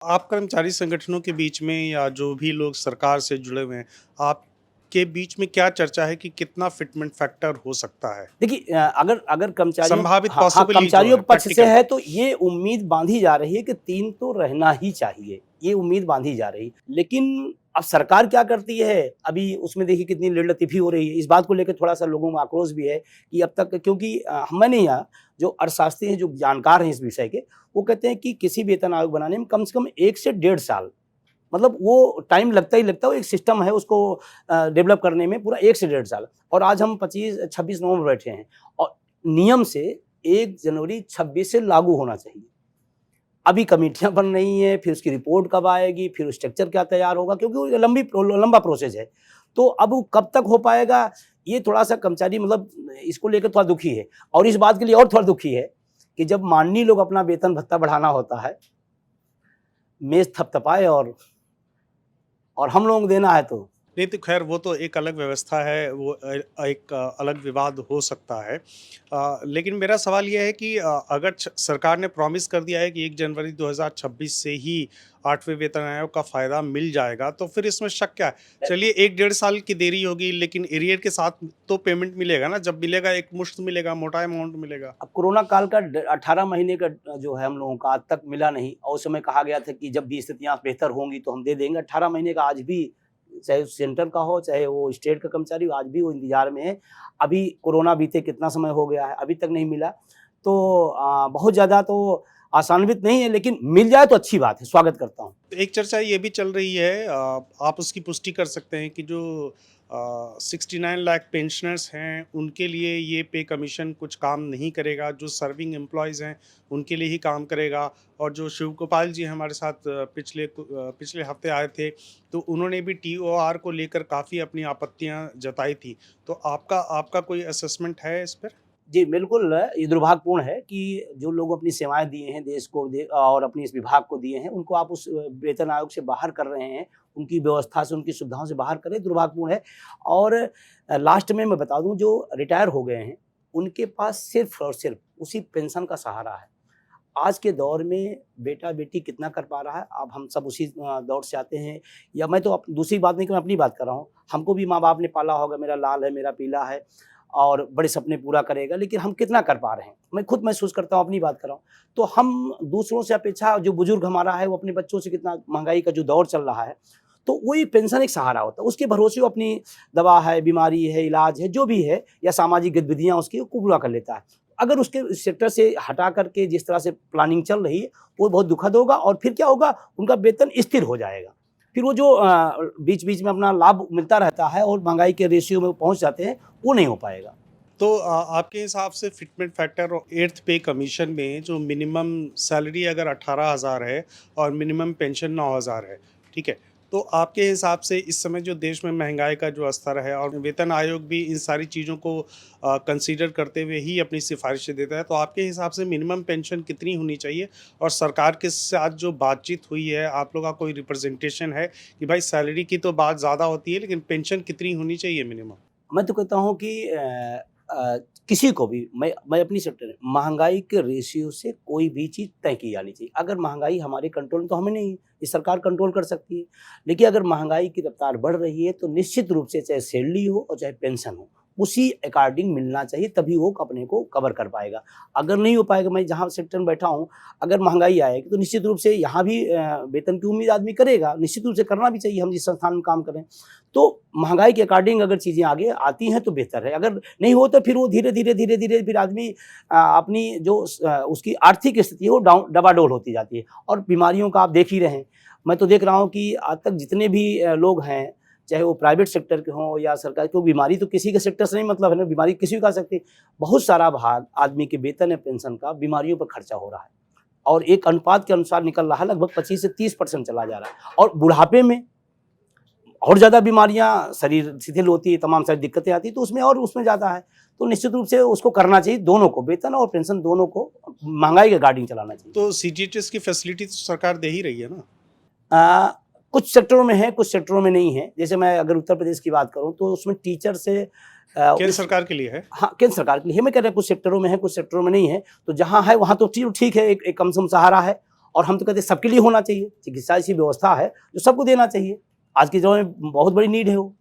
आप कर्मचारी संगठनों के बीच में या जो भी लोग सरकार से जुड़े हुए हैं, आपके बीच में क्या चर्चा है कि कितना फिटमेंट फैक्टर हो सकता है? देखिए अगर अगर कर्मचारियों संभावित हाँ, हाँ, पॉसिबली जो कर्मचारियों है के पक्ष से प्रैक्टिकल। है तो ये उम्मीद बाँधी जा रही है कि 3 तो रहना ही चाहिए, ये उम्मीद बाँधी जा रही है। लेकिन अब सरकार क्या करती है, अभी उसमें देखिए कितनी लेट-लतीफ़ी हो रही है। इस बात को लेके थोड़ा-सा लोगों में आक्रोश भी है कि अब तक क्योंकि मैं नहीं जो अर्थशास्त्री हैं, जो जानकार हैं इस विषय के, वो कहते हैं कि किसी वेतन आयोग बनाने में कम से कम 1 से डेढ़ साल मतलब वो टाइम लगता ही लगता है, वो एक सिस्टम है उसको डेवलप करने में पूरा 1 से डेढ़ साल और आज हम 25-26 नवंबर बैठे हैं और नियम से 1 जनवरी 26 से लागू होना चाहिए। अभी कमेटियाँ बन रही हैं, फिर उसकी रिपोर्ट कब आएगी, फिर स्ट्रक्चर क्या तैयार होगा क्योंकि वो लंबा प्रोसेस है। तो अब वो कब तक हो पाएगा, ये थोड़ा-सा कर्मचारी मतलब इसको लेकर थोड़ा दुखी है और इस बात के लिए और थोड़ा दुखी है कि जब माननीय लोग अपना वेतन-भत्ता बढ़ाना होता है, मेज़ थपथपाए और हम लोगों को देना है तो नहीं तो खैर वो तो एक अलग व्यवस्था है, वो एक अलग विवाद हो सकता है। लेकिन मेरा सवाल ये है कि अगर सरकार ने प्रॉमिस कर दिया है कि 1 जनवरी 2026 से ही 8वें वेतन आयोग का फ़ायदा मिल जाएगा, तो फिर इसमें शक क्या है? चलिए 1 डेढ़ साल की देरी होगी लेकिन एरियर के साथ तो पेमेंट मिलेगा ना, जब मिलेगा एकमुश्त मिलेगा, मोटा अमाउंट मिलेगा। अब कोरोना काल का 18 महीने का जो है हम लोगों का आज तक मिला नहीं और उस समय कहा गया था कि जब भी स्थितियाँ बेहतर होंगी तो हम दे देंगे। 18 महीने का आज भी चाहे सेंटर का हो, चाहे वो स्टेट का कर्मचारी हो, आज भी वो इंतज़ार में है। अभी कोरोना बीते कितना समय हो गया है, अभी तक नहीं मिला। तो बहुत ज़्यादा तो आशान्वित नहीं है लेकिन मिल जाए तो अच्छी बात है, स्वागत करता हूँ। तो एक चर्चा ये भी चल रही है, आप उसकी पुष्टि कर सकते हैं कि जो 69 लाख पेंशनर्स हैं उनके लिए ये पे कमीशन कुछ काम नहीं करेगा, जो सर्विंग एम्प्लॉयज़ हैं उनके लिए ही काम करेगा। और जो शिव गोपाल जी हमारे साथ पिछले हफ्ते आए थे, तो उन्होंने भी टीओआर को लेकर काफ़ी अपनी आपत्तियां जताई थी। तो आपका आपका कोई असेसमेंट है इस पर? जी, बिल्कुल ये दुर्भाग्यपूर्ण है कि जो लोग अपनी सेवाएँ दिए हैं देश को और अपने इस विभाग को दिए हैं, उनको आप उस वेतन आयोग से बाहर कर रहे हैं, उनकी व्यवस्था से, उनकी सुविधाओं से बाहर कर रहे हैं, दुर्भाग्यपूर्ण है। और लास्ट में मैं बता दूँ जो रिटायर हो गए हैं, उनके पास सिर्फ़ और सिर्फ़ उसी पेंशन का सहारा है। आज के दौर में बेटा-बेटी कितना कर पा रहा है, अब हम सब उसी दौर से आते हैं या मैं तो दूसरी बात नहीं मैं अपनी बात कर रहा हूँ। हमको भी माँ-बाप ने पाला होगा, मेरा लाल है, मेरा पीला है और बड़े सपने पूरा करेगा, लेकिन हम कितना कर पा रहे हैं? मैं खुद महसूस करता हूँ, अपनी बात कर रहा हूँ। तो हम दूसरों से अपेक्षा जो बुजुर्ग हमारा है, वो अपने बच्चों से कितना महँगाई का जो दौर चल रहा है, तो वही पेंशन एक सहारा होता है। उसके भरोसे वो अपनी दवा है, बीमारी है, इलाज है, जो भी है या सामाजिक गतिविधियाँ उसकी, वो पूरा कर लेता है। अगर उसके सेक्टर से हटा करके जिस तरह से प्लानिंग चल रही है, वो बहुत दुखद होगा और फिर क्या होगा, उनका वेतन स्थिर हो जाएगा। फिर वो जो बीच-बीच में अपना लाभ मिलता रहता है और महँगाई के रेशियो में वो पहुँच जाते हैं, वो नहीं हो पाएगा। तो आपके हिसाब से फिटमेंट फैक्टर और 8th पे कमीशन में जो मिनिमम सैलरी अगर 18,000 है और मिनिमम पेंशन 9,000 है, ठीक है? तो आपके हिसाब से इस समय जो देश में महँगाई का जो स्तर है और वेतन आयोग भी इन सारी चीज़ों को कंसीडर करते हुए ही अपनी सिफ़ारिशें देता है, तो आपके हिसाब से मिनिमम पेंशन कितनी होनी चाहिए? और सरकार के साथ जो बातचीत हुई है, आप लोग का कोई रिप्रेजेंटेशन है कि भाई सैलरी की तो बात ज़्यादा होती है, लेकिन पेंशन कितनी होनी चाहिए मिनिमम? मैं तो कहता हूँ कि अ, किसी को भी मैं अपनी सेक्टर महँगाई के रेशियो से कोई भी चीज़ तय की जानी चाहिए। अगर महँगाई हमारे कंट्रोल में तो हमें नहीं, ये सरकार कंट्रोल कर सकती है। लेकिन अगर महँगाई की रफ़्तार बढ़ रही है, तो निश्चित रूप से चाहे सैलरी हो और चाहे पेंशन हो, उसी अकॉर्डिंग मिलना चाहिए, तभी वो अपने को कवर कर पाएगा। अगर नहीं हो पाएगा, मैं जहाँ सेक्टर में बैठा हूँ, अगर महँगाई आएगी, तो निश्चित रूप से यहाँ भी वेतन की उम्मीद आदमी करेगा, निश्चित रूप से करना भी चाहिए, हम जिस संस्थान में काम कर रहे हैं। तो महँगाई के अकॉर्डिंग अगर चीज़ें आगे आती हैं तो बेहतर है, अगर नहीं हो तो फिर वो धीरे-धीरे फिर आदमी अपनी जो उसकी आर्थिक स्थिति है वो डबाडोल होती जाती है और बीमारियों का आप देख ही रहे हैं। मैं तो देख रहा हूँ कि आज तक जितने भी लोग हैं, चाहे वो प्राइवेट सेक्टर के हों या सरकारी, तो बीमारी तो किसी के सेक्टर से नहीं मतलब है ना, बीमारी किसी को आ सकती है। बहुत सारा भाग आदमी के वेतन या पेंशन का बीमारियों पर खर्चा हो रहा है और एक अनुपात के अनुसार निकल रहा है, लगभग 25 से 30% चला जा रहा है और बुढ़ापे में और ज़्यादा बीमारियाँ, शरीर शिथिल होती है, तमाम सारी दिक्कतें आती हैं, तो उसमें और उसमें ज़्यादा है। तो निश्चित रूप से उसको करना चाहिए, दोनों को, वेतन और पेंशन दोनों को महँगाई के अकॉर्डिंग चलाना चाहिए। तो सीजीएचएस की फैसिलिटी तो सरकार दे ही रही है ना? अ, कुछ सेक्टरों में है, कुछ सेक्टरों में नहीं है। जैसे मैं अगर उत्तर प्रदेश की बात करूँ, तो उसमें टीचर से केंद्र उस सरकार के लिए है? हाँ, केंद्र सरकार के लिए है, मैं कह रहा कुछ सेक्टरों में है, कुछ सेक्टरों में नहीं है। तो जहाँ है, वहाँ तो ठीक है, एक कम से कम सहारा है और हम तो कहते हैं सबके लिए होना चाहिए। चिकित्सा ऐसी व्यवस्था है जो सबको देना चाहिए। आज के दौर में बहुत बड़ी नीड है वो।